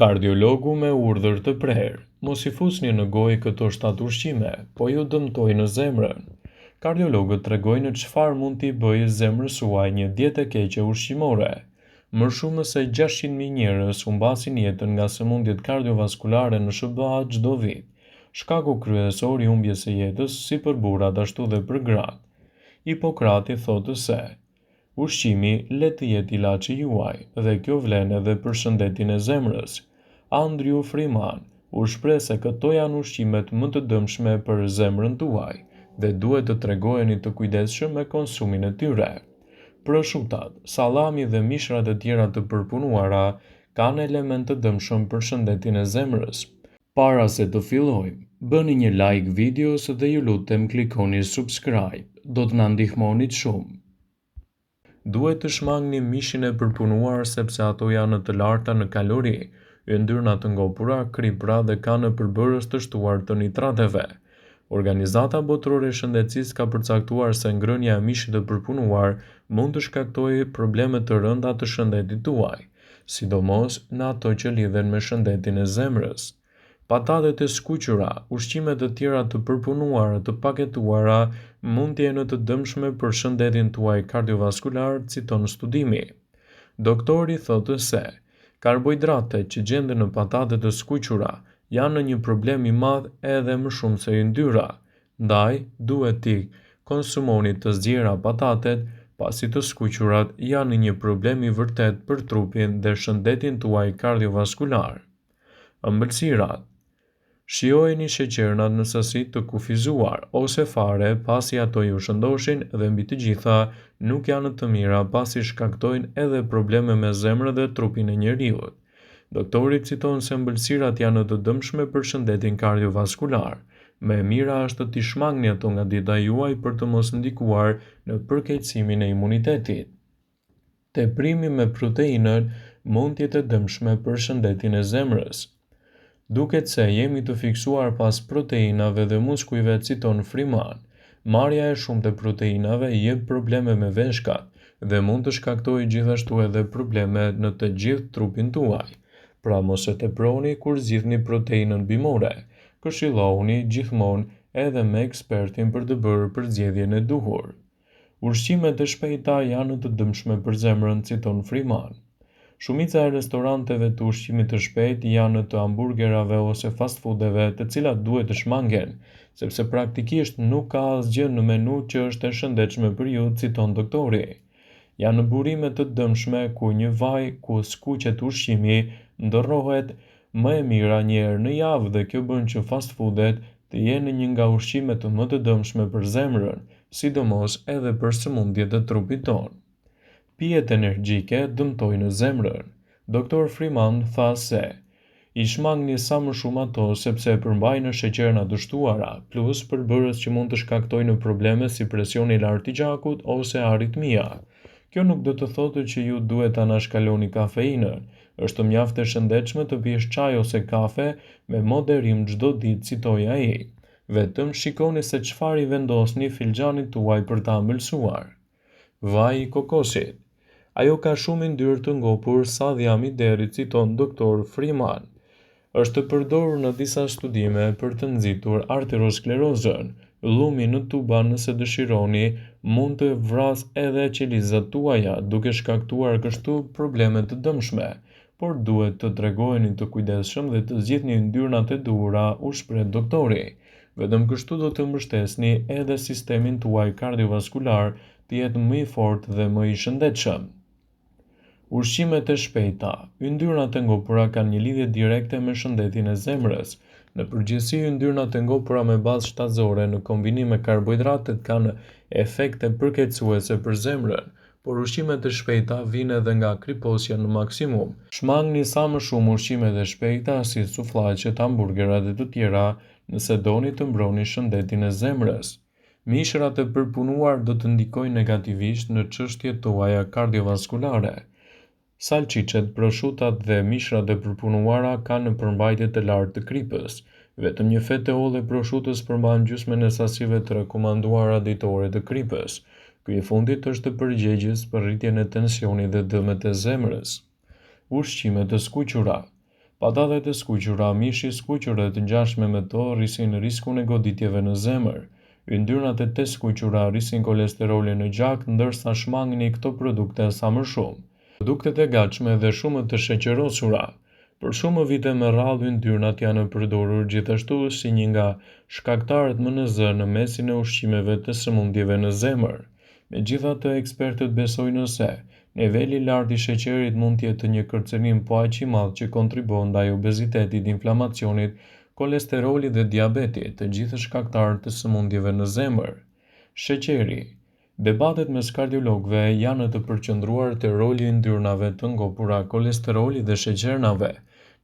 Kardiologu me urdhër të prerë. Mos i fusni në gojë këto 7 ushqime, po ju dëmtojnë zemrën. Kardiologët tregojnë çfarë mund t'i bëjë zemrës suaj një dietë e keqe ushqimore. Më shumë se 600.000 njerëz humbasin jetën nga sëmundjet kardiovaskulare në SBA çdo vit. Shkaku kryesor i humbjes së jetës, si për burrat ashtu dhe për gratë. Hipokrati thotë se ushqimi le të jetë ilaçi juaj dhe kjo vlen edhe për shëndetin e zemrës. Andrew Freeman u shpreh se këto janë ushqimet më të dëmshme për zemrën tuaj dhe duhet të tregojeni të kujdesshëm me konsumin e tyre. Proshutat, sallami dhe mishrat e tjera të përpunuara kanë elemente të dëmshëm për shëndetin e zemrës. Para se të fillojmë, bëni një like videos dhe ju lutem klikoni subscribe, do të na ndihmonit shumë. Duhet të shmangni mishin e përpunuar sepse ato janë të larta në kalori, yndyrna të ngopura, kripra dhe kanë përbërës të shtuar të nitrateve. Organizata Botërore e Shëndetësisë ka përcaktuar se ngrënia e mishit të përpunuar mund të shkaktojë probleme të rënda të shëndetit tuaj, sidomos në ato që lidhen me shëndetin e zemrës. Patatet e skuqura, ushqimet e tjera të përpunuara të paketuara mund të jenë të dëmshme për shëndetin tuaj kardiovaskular, citon studimi. Doktori thotë se karbohidratet që gjenden në patatet e skuqura janë një problem i madh edhe më shumë se yndyra. Ndaj, duhet t'i konsumoni të zgjera patatet, pasi të skuqurat janë një problem i vërtet për trupin dhe shëndetin tuaj kardiovaskular. Ëmbëlsirat. Shijojeni sheqernat në sasi të kufizuar ose fare pasi ato ju shëndoshin dhe mbi të gjitha nuk janë të mira pasi shkaktojnë edhe probleme me zemrën dhe trupin e njeriut. Doktori citon se ëmbëlsirat janë të dëmshme për shëndetin kardiovaskular. Më e mira është t'i shmangni ato nga dieta juaj për të mos ndikuar në përkeqësimin e imunitetit. Teprimi me proteinën mund të jetë e dëmshme për shëndetin e zemrës. Duket se jemi të fiksuar pas proteinave dhe muskujve, citon Freeman. Marrja e shumtë e proteinave jep probleme me veshkat dhe mund të shkaktojë gjithashtu edhe probleme në të gjithë trupin tuaj. Pra mos e teproni kur zgjidhni proteinën bimore. Këshillohuni gjithmonë edhe me ekspertin për të bërë përzgjedhjen e duhur. Ushqimet e shpejta janë të dëmshme për zemrën, citon Freeman. Shumica e restoranteve të ushqimit të shpejtë janë të hamburgerave ose fast foodeve, të cilat duhet të shmangen, sepse praktikisht nuk ka asgjë në menu që është e shëndetshme për ju, citon doktori. Janë burime të dëmshme ku një vaj ku skuqet ushqimi ndërrohet më e mira një herë në javë dhe kjo bën që fast foodet të jenë një nga ushqimet më të dëmshme për zemrën, sidomos edhe për sëmundjet e trupit tonë. Pijet energjike dëmtojnë zemrën. Doktor Freeman tha se i shmangni sa më shumë ato sepse përmbajnë sheqerna të shtuara, plus përbërës që mund të shkaktojnë probleme si presioni i lartë i gjakut ose aritmia. Kjo nuk do të thotë që ju duhet ta anashkaloni kafeinën. Është mjaft e shëndetshme të pish çaj ose kafe me moderim çdo ditë, citoi ai. Vetëm shikoni se çfarë i vendosni filxhanit tuaj për ta ëmbëlsuar. Vaji i kokosit. Ajo ka shumë yndyrë të ngopur sa dhjami i derit, citon doktor Freeman. Është përdorur në disa studime për të nxitur arteriosklerozën. Llumi në tuba, nëse dëshironi, mund të vrasë edhe qelizat tuaja, duke shkaktuar kështu probleme të dëmshme, por duhet të tregojeni të kujdesshëm dhe të zgjidhni yndyrnat e duhura, u shpreh doktori. Vetëm kështu do të mbështesni edhe sistemin tuaj kardiovaskular të jetë më i fortë dhe më i shëndetshëm. Ushqimet e shpejta. Yndyrnat e ngopura kanë një lidhje direkte me shëndetin e zemrës. Në përgjithësi, yndyrnat e ngopura me bazë shtatëzore në kombinim me karbohidratet kanë efekte përkeqësuese për zemrën, por ushqimet e shpejta vijnë edhe nga kriposja në maksimum. Shmangni sa më shumë ushqimet e shpejta si sufllaqet, hamburgerat e të tjera, nëse doni të mbroni shëndetin e zemrës. Mishrat e përpunuar do të ndikojnë negativisht në çështjet tuaja kardiovaskulare. Salçiçet, proshutat dhe mishrat e përpunuara kanë përmbajtje të lartë të kripës. Vetëm një fetë e hollë e proshutës përmban gjysmën e sasive të rekomanduara ditore të kripës. Ky i fundit është përgjegjës për rritjen e tensionit dhe dëmet e zemrës. Ushqimet e skuqura. Patatet e skuqura, mishi i skuqur dhe të ngjashme me to rrisin riskun e goditjeve në zemër. Yndyrnat e të skuqura rrisin kolesterolin në gjak, ndërsa shmangni këto produkte sa më shumë. Produktet e gatshme dhe shumët të sheqerosura. Për shumë vite me radhë yndyrnat janë përdorur gjithashtu si një nga shkaktarët më në zë në mesin e ushqimeve të sëmundjeve në zemër. Megjithatë, ekspertët besojnë se niveli i lartë i sheqerit mund të jetë një kërcënim po aq i madh që kontribon ndaj obezitetit, inflamacionit, kolesterolit dhe diabetit, të gjithë shkaktarët të sëmundjeve në zemër. Sheqeri. Debatet mes kardiologëve janë të përqendruar te roli i yndyrnave të ngopura, kolesterolit dhe sheqernave.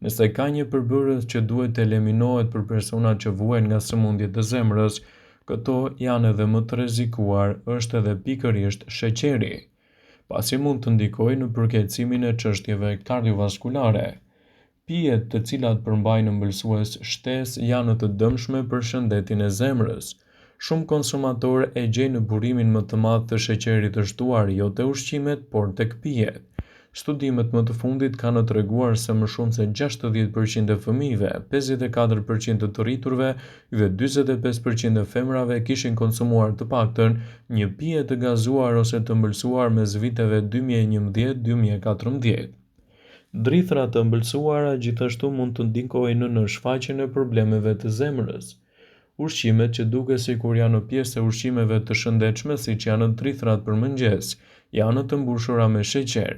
Nëse ka një përbërës që duhet të eliminohet për personat që vuajnë nga sëmundjet e zemrës, këto janë edhe më të rrezikuar, është edhe pikërisht sheqeri, pasi mund të ndikojë në përkeqësimin e çështjeve kardiovaskulare. Pijet të cilat përmbajnë ëmbëlsues shtesë janë të dëmshme për shëndetin e zemrës. Shumë konsumatorë e gjejnë burimin më të madh të sheqerit të shtuar jo te ushqimet, por tek pijet. Studimet më të fundit kanë treguar se më shumë se 60% e fëmijëve, 54% të rriturve dhe 45% e femrave kishin konsumuar të paktën një pije të gazuar ose të ëmbëlsuar mes viteve 2011-2014. Drithrat të ëmbëlsuara gjithashtu mund të ndikojnë në shfaqjen e problemeve të zemrës. Ushqimet që duket sikur janë pjesë e ushqimeve të shëndetshme, siç janë drithrat për mëngjes, janë të mbushura me sheqer.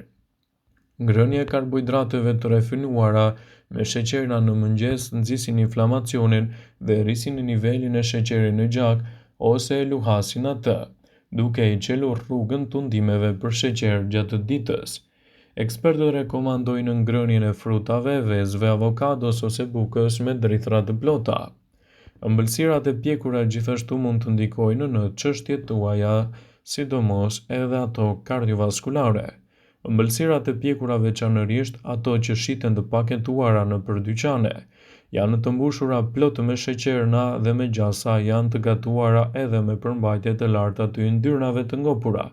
Ngrënia e karbohidrateve të rafinuara me sheqerna në mëngjes nxisin inflamacionin dhe rrisin nivelin e sheqerit në gjak ose e luhasin atë, duke i çelur rrugën tundimeve për sheqer gjatë ditës. Ekspertët rekomandojnë ngrënien e frutave, vezëve, avokados ose bukës me drithra të plota. Ëmbëlsirat e pjekura gjithashtu mund të ndikojnë në çështjet tuaja, sidomos edhe ato kardiovaskulare. Ëmbëlsirat e pjekura, veçanërisht ato që shiten të paketuara nëpër dyqane, janë të mbushura plot me sheqerna dhe me gjasa, janë të gatuara edhe me përmbajtje të larta të yndyrnave të ngopura,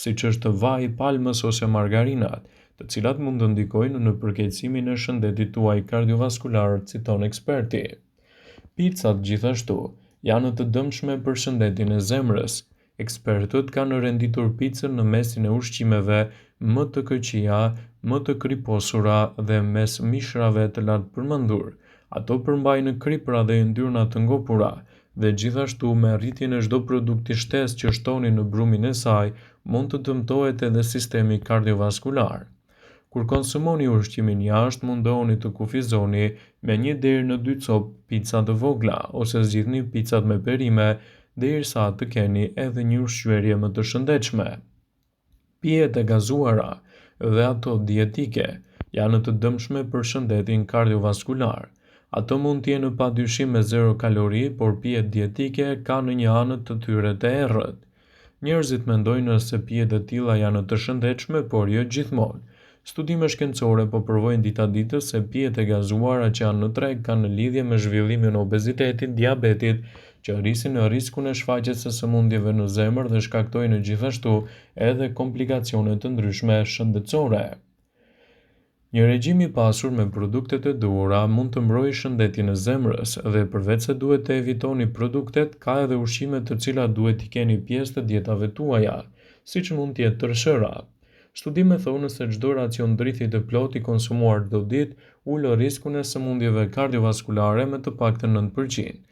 siç është vaji i palmës ose margarinat, të cilat mund të ndikojnë në përkeqësimin e shëndetit tuaj kardiovaskular, citon eksperti. Picat gjithashtu janë të dëmshme për shëndetin e zemrës. Ekspertët kanë renditur picën në mesin e ushqimeve më të këqija, më të kriposura dhe mes mishrave të lartë përmendur. Ato përmbajnë kripra dhe yndyrna të ngopura dhe gjithashtu me rritjen e çdo produkti shtesë që shtonin në brumin e saj, mund të dëmtohet edhe sistemi kardiovaskular. Kur konsumoni ushqimin jashtë, mundohuni të kufizoni me 1 deri në 2 copë pica të vogla ose zgjidhni picat me perime derisa të keni edhe një ushqyerje më të shëndetshme. Pijet e gazuara dhe ato dietike janë të dëmshme për shëndetin kardiovaskular. Ato mund të jenë padyshim me 0 kalori, por pijet dietike kanë një anë të tyre të errët. Njerëzit mendojnë se pijet e tilla janë të shëndetshme, por jo gjithmonë. Studime shkencore po provojnë dita ditës se pijet e gazuara që janë në treg kanë lidhje me zhvillimin e obezitetit, diabetit, që rrisin në riskun e shfaqjes së sëmundjeve në zemër dhe shkaktojnë gjithashtu edhe komplikacione të ndryshme shëndetësore. Një regjim i pasur me produkte të duhura mund të mbrojë shëndetin e zemrës dhe përveç se duhet të evitoni produktet, ka edhe ushqime të cilat duhet t'i keni pjesë të dietave tuaja, siç mund të jetë tërshëra. Studime thonë se çdo racion drithi të plotë i konsumuar çdo ditë ul riskun e sëmundjeve kardiovaskulare me të paktën 9%.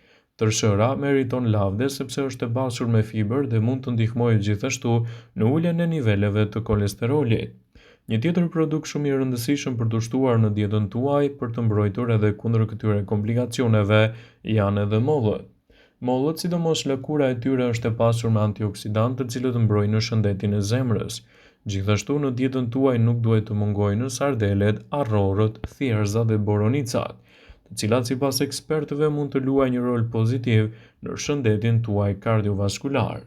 Tërshëra meriton lavde sepse është e pasur me fibër dhe mund të ndihmojë gjithashtu në uljen e niveleve të kolesterolit. Një tjetër produkt shumë i rëndësishëm për të shtuar në dietën tuaj për të mbrojtur edhe kundër këtyre komplikacioneve janë edhe mollët. Mollët, sidomos lëkura e tyre, është e pasur me antioksidantë të cilët mbrojnë shëndetin e zemrës. Gjithashtu në dietën tuaj nuk duhet të mungojnë sardelet, arrorët, thjerrza dhe boronicat, të cilat sipas ekspertëve mund të luajnë një rol pozitiv në shëndetin tuaj kardiovaskular.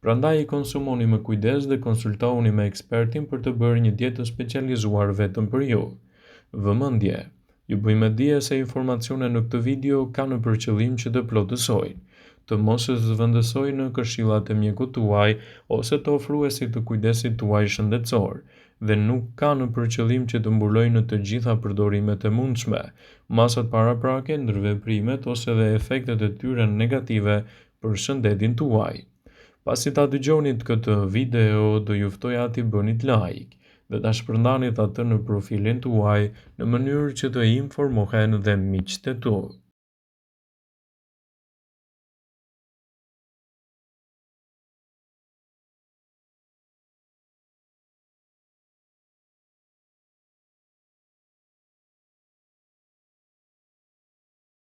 Prandaj i konsumoni me kujdes dhe konsultohuni me ekspertin për të bërë një dietë të specializuar vetëm për ju. Vëmendje. Ju bëjmë dije se informacionet në këtë video kanë për qëllim që të plotësojnë, të mos e zëvendësojnë në këshillat e mjekut tuaj ose të ofruesit të kujdesit tuaj shëndetësor. dhe nuk kanë për qëllim që të mbulojnë të gjitha përdorimet e mundshme, masat paraprake, ndërveprimet ose dhe efektet e tyre negative për shëndetin tuaj. Pasi ta dëgjonit këtë video, do ju ftoja t'i bënit like dhe ta shpërndanit atë në profilin tuaj në mënyrë që të informohen dhe miqtë e tu.